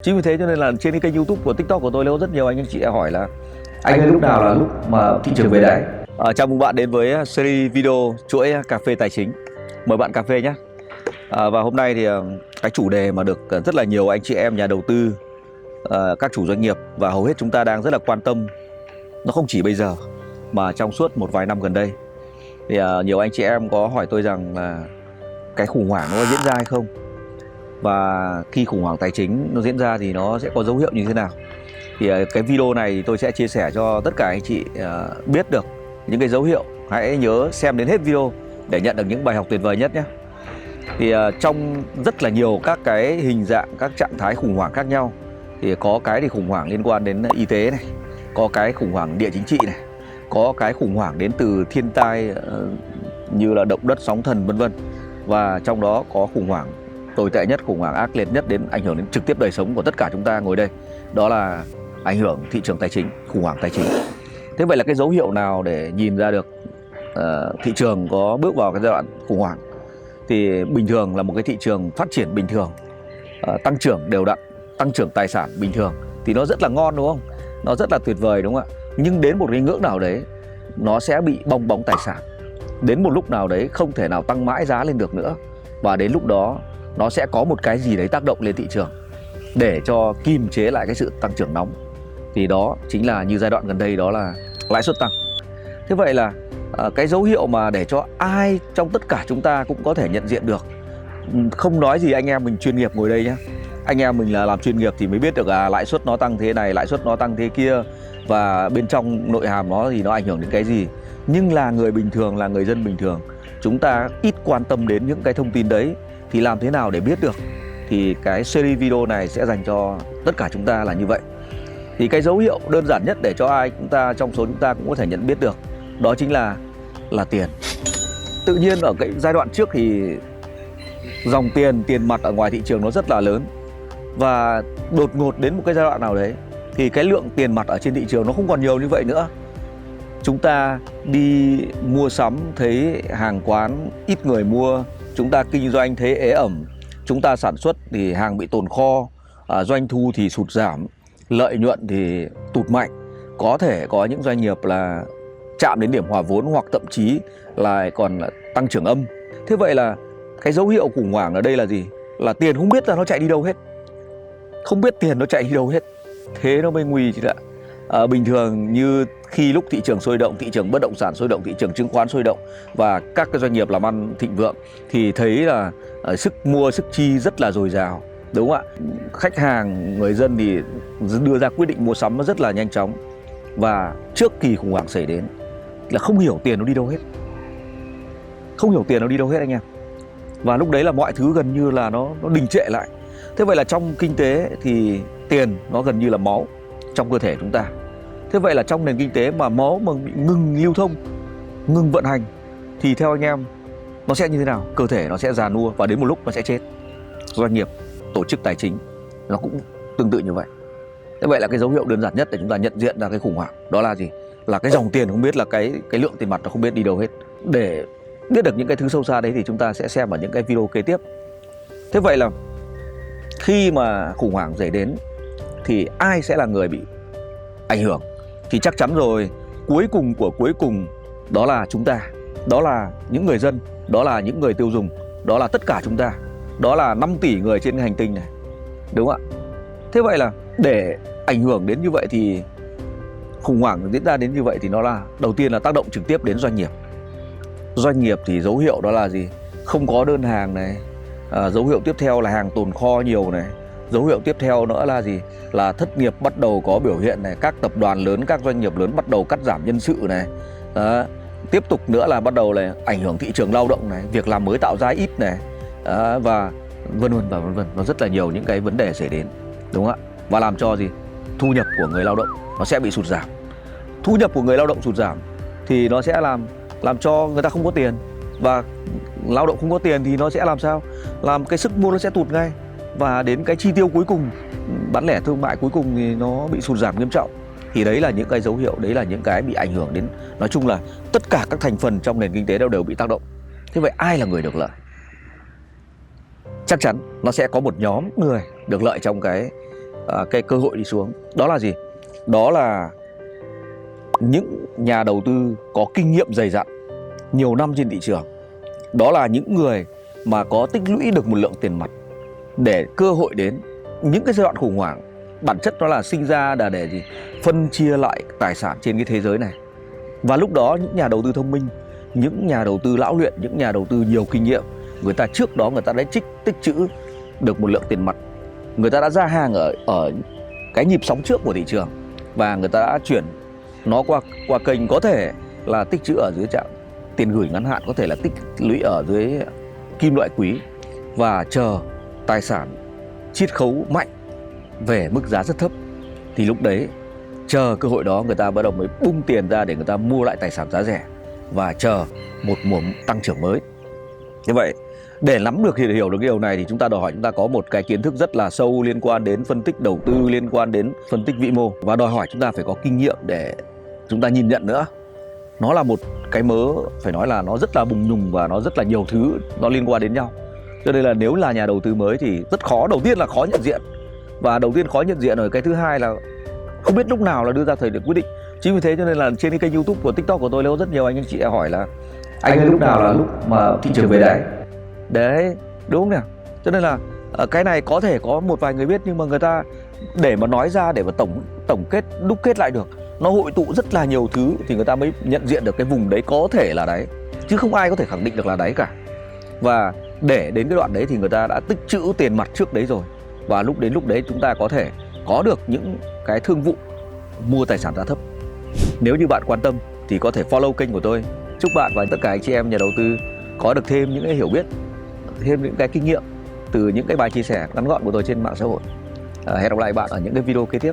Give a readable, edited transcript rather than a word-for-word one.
Chính vì thế cho nên là trên cái kênh YouTube của TikTok của tôi có rất nhiều anh chị hỏi là anh ơi lúc nào là lúc mà thị trường về đáy. Chào mừng bạn đến với series video chuỗi cà phê tài chính. Mời bạn cà phê nhé. Và hôm nay thì cái chủ đề mà được rất là nhiều anh chị em nhà đầu tư, các chủ doanh nghiệp và hầu hết chúng ta đang rất là quan tâm. Nó không chỉ bây giờ mà trong suốt một vài năm gần đây. Thì nhiều anh chị em có hỏi tôi rằng là cái khủng hoảng nó diễn ra hay không? Và khi khủng hoảng tài chính nó diễn ra thì nó sẽ có dấu hiệu như thế nào? Thì cái video này tôi sẽ chia sẻ cho tất cả anh chị biết được những cái dấu hiệu. Hãy nhớ xem đến hết video để nhận được những bài học tuyệt vời nhất nhé. Thì trong rất là nhiều các cái hình dạng, các trạng thái khủng hoảng khác nhau. Thì có cái thì khủng hoảng liên quan đến y tế này, có cái khủng hoảng địa chính trị này, có cái khủng hoảng đến từ thiên tai như là động đất, sóng thần vân vân. Và trong đó có khủng hoảng tồi tệ nhất, khủng hoảng ác liệt nhất đến ảnh hưởng đến trực tiếp đời sống của tất cả chúng ta ngồi đây. Đó là ảnh hưởng thị trường tài chính, khủng hoảng tài chính. Thế vậy là cái dấu hiệu nào để nhìn ra được thị trường có bước vào cái giai đoạn khủng hoảng? Thì bình thường là một cái thị trường phát triển bình thường, tăng trưởng đều đặn, tăng trưởng tài sản bình thường thì nó rất là ngon đúng không? Nó rất là tuyệt vời đúng không ạ? Nhưng đến một cái ngưỡng nào đấy nó sẽ bị bong bóng tài sản. Đến một lúc nào đấy không thể nào tăng mãi giá lên được nữa. Và đến lúc đó nó sẽ có một cái gì đấy tác động lên thị trường để cho kiềm chế lại cái sự tăng trưởng nóng. Thì đó chính là như giai đoạn gần đây, đó là lãi suất tăng. Thế vậy là cái dấu hiệu mà để cho ai trong tất cả chúng ta cũng có thể nhận diện được. Không nói gì anh em mình chuyên nghiệp ngồi đây nhé. Anh em mình là làm chuyên nghiệp thì mới biết được lãi suất nó tăng thế này, lãi suất nó tăng thế kia, và bên trong nội hàm nó thì nó ảnh hưởng đến cái gì. Nhưng là người bình thường, là người dân bình thường, chúng ta ít quan tâm đến những cái thông tin đấy. Thì làm thế nào để biết được? Thì cái series video này sẽ dành cho tất cả chúng ta là như vậy. Thì cái dấu hiệu đơn giản nhất để cho ai chúng ta trong số chúng ta cũng có thể nhận biết được, đó chính là tiền. Tự nhiên ở cái giai đoạn trước thì dòng tiền mặt ở ngoài thị trường nó rất là lớn. Và đột ngột đến một cái giai đoạn nào đấy thì cái lượng tiền mặt ở trên thị trường nó không còn nhiều như vậy nữa. Chúng ta đi mua sắm thấy hàng quán ít người mua, chúng ta kinh doanh thấy ế ẩm, chúng ta sản xuất thì hàng bị tồn kho, doanh thu thì sụt giảm, lợi nhuận thì tụt mạnh. Có thể có những doanh nghiệp là chạm đến điểm hòa vốn hoặc thậm chí là còn tăng trưởng âm. Thế vậy là cái dấu hiệu khủng hoảng ở đây là gì? Là tiền không biết là nó chạy đi đâu hết. Không biết tiền nó chạy đi đâu hết. Thế nó mới nguy chứ ạ. Bình thường như khi lúc thị trường sôi động, thị trường bất động sản sôi động, thị trường chứng khoán sôi động và các cái doanh nghiệp làm ăn thịnh vượng thì thấy là sức mua, sức chi rất là dồi dào, đúng không ạ? Khách hàng, người dân thì đưa ra quyết định mua sắm nó rất là nhanh chóng. Và trước kỳ khủng hoảng xảy đến là không hiểu tiền nó đi đâu hết. Không hiểu tiền nó đi đâu hết anh em. Và lúc đấy là mọi thứ gần như là nó đình trệ lại. Thế vậy là trong kinh tế thì tiền nó gần như là máu trong cơ thể chúng ta. Thế vậy là trong nền kinh tế mà máu mà bị ngừng lưu thông, ngừng vận hành thì theo anh em nó sẽ như thế nào? Cơ thể nó sẽ già nua và đến một lúc nó sẽ chết. Doanh nghiệp, tổ chức tài chính nó cũng tương tự như vậy. Thế vậy là cái dấu hiệu đơn giản nhất để chúng ta nhận diện ra cái khủng hoảng đó là gì? Là cái dòng tiền không biết, là cái lượng tiền mặt nó không biết đi đâu hết. Để biết được những cái thứ sâu xa đấy thì chúng ta sẽ xem ở những cái video kế tiếp. Thế vậy là khi mà khủng hoảng xảy đến thì ai sẽ là người bị ảnh hưởng? Thì chắc chắn rồi, cuối cùng của cuối cùng đó là chúng ta. Đó là những người dân, đó là những người tiêu dùng, đó là tất cả chúng ta. Đó là 5 tỷ người trên hành tinh này, đúng không ạ? Thế vậy là để ảnh hưởng đến như vậy thì khủng hoảng diễn ra đến như vậy thì nó là đầu tiên là tác động trực tiếp đến doanh nghiệp. Doanh nghiệp thì dấu hiệu đó là gì? Không có đơn hàng này. Dấu hiệu tiếp theo là hàng tồn kho nhiều này. Dấu hiệu tiếp theo nữa là gì? Là thất nghiệp bắt đầu có biểu hiện này. Các tập đoàn lớn, các doanh nghiệp lớn bắt đầu cắt giảm nhân sự này. Tiếp tục nữa là bắt đầu là ảnh hưởng thị trường lao động này, việc làm mới tạo ra ít này. Và vân vân và vân vân. Nó rất là nhiều những cái vấn đề xảy đến, đúng không ạ? Và làm cho gì? Thu nhập của người lao động nó sẽ bị sụt giảm. Thu nhập của người lao động sụt giảm thì nó sẽ làm cho người ta không có tiền. Và lao động không có tiền thì nó sẽ làm sao? Làm cái sức mua nó sẽ tụt ngay. Và đến cái chi tiêu cuối cùng, bán lẻ thương mại cuối cùng thì nó bị sụt giảm nghiêm trọng. Thì đấy là những cái dấu hiệu, đấy là những cái bị ảnh hưởng đến. Nói chung là tất cả các thành phần trong nền kinh tế đều bị tác động. Thế vậy ai là người được lợi? Chắc chắn nó sẽ có một nhóm người được lợi trong cái cái cơ hội đi xuống. Đó là gì? Đó là những nhà đầu tư có kinh nghiệm dày dặn nhiều năm trên thị trường. Đó là những người mà có tích lũy được một lượng tiền mặt để cơ hội đến. Những cái giai đoạn khủng hoảng bản chất nó là sinh ra là để gì? Phân chia lại tài sản trên cái thế giới này. Và lúc đó những nhà đầu tư thông minh, những nhà đầu tư lão luyện, những nhà đầu tư nhiều kinh nghiệm, người ta trước đó người ta đã tích trữ được một lượng tiền mặt. Người ta đã ra hàng ở cái nhịp sóng trước của thị trường, và người ta đã chuyển nó qua kênh, có thể là tích trữ ở dưới trạm tiền gửi ngắn hạn, có thể là tích lũy ở dưới kim loại quý, và chờ tài sản chiết khấu mạnh về mức giá rất thấp. Thì lúc đấy chờ cơ hội đó, người ta bắt đầu mới bung tiền ra để người ta mua lại tài sản giá rẻ và chờ một mùa tăng trưởng mới. Như vậy, để nắm được hiểu được cái điều này thì chúng ta đòi hỏi chúng ta có một cái kiến thức rất là sâu liên quan đến phân tích đầu tư, liên quan đến phân tích vĩ mô, và đòi hỏi chúng ta phải có kinh nghiệm để chúng ta nhìn nhận nữa. Nó là một cái mớ phải nói là nó rất là bùng nhùng và nó rất là nhiều thứ nó liên quan đến nhau. Cho nên là nếu là nhà đầu tư mới thì rất khó. Đầu tiên là khó nhận diện, và đầu tiên khó nhận diện rồi. Cái thứ hai là không biết lúc nào là đưa ra thời điểm quyết định. Chính vì thế cho nên là trên cái kênh YouTube của TikTok của tôi có rất nhiều anh chị hỏi là anh ơi, lúc nào là lúc mà thị trường về đáy? Đấy, đúng không nhỉ? Cho nên là cái này có thể có một vài người biết, nhưng mà người ta để mà nói ra, để mà tổng kết, đúc kết lại được, nó hội tụ rất là nhiều thứ thì người ta mới nhận diện được cái vùng đấy có thể là đáy, chứ không ai có thể khẳng định được là đáy cả. Và để đến cái đoạn đấy thì người ta đã tích trữ tiền mặt trước đấy rồi, và lúc đấy chúng ta có thể có được những cái thương vụ mua tài sản giá thấp. Nếu như bạn quan tâm thì có thể follow kênh của tôi. Chúc bạn và tất cả anh chị em nhà đầu tư có được thêm những cái hiểu biết, thêm những cái kinh nghiệm từ những cái bài chia sẻ ngắn gọn của tôi trên mạng xã hội. Hẹn gặp lại bạn ở những cái video kế tiếp.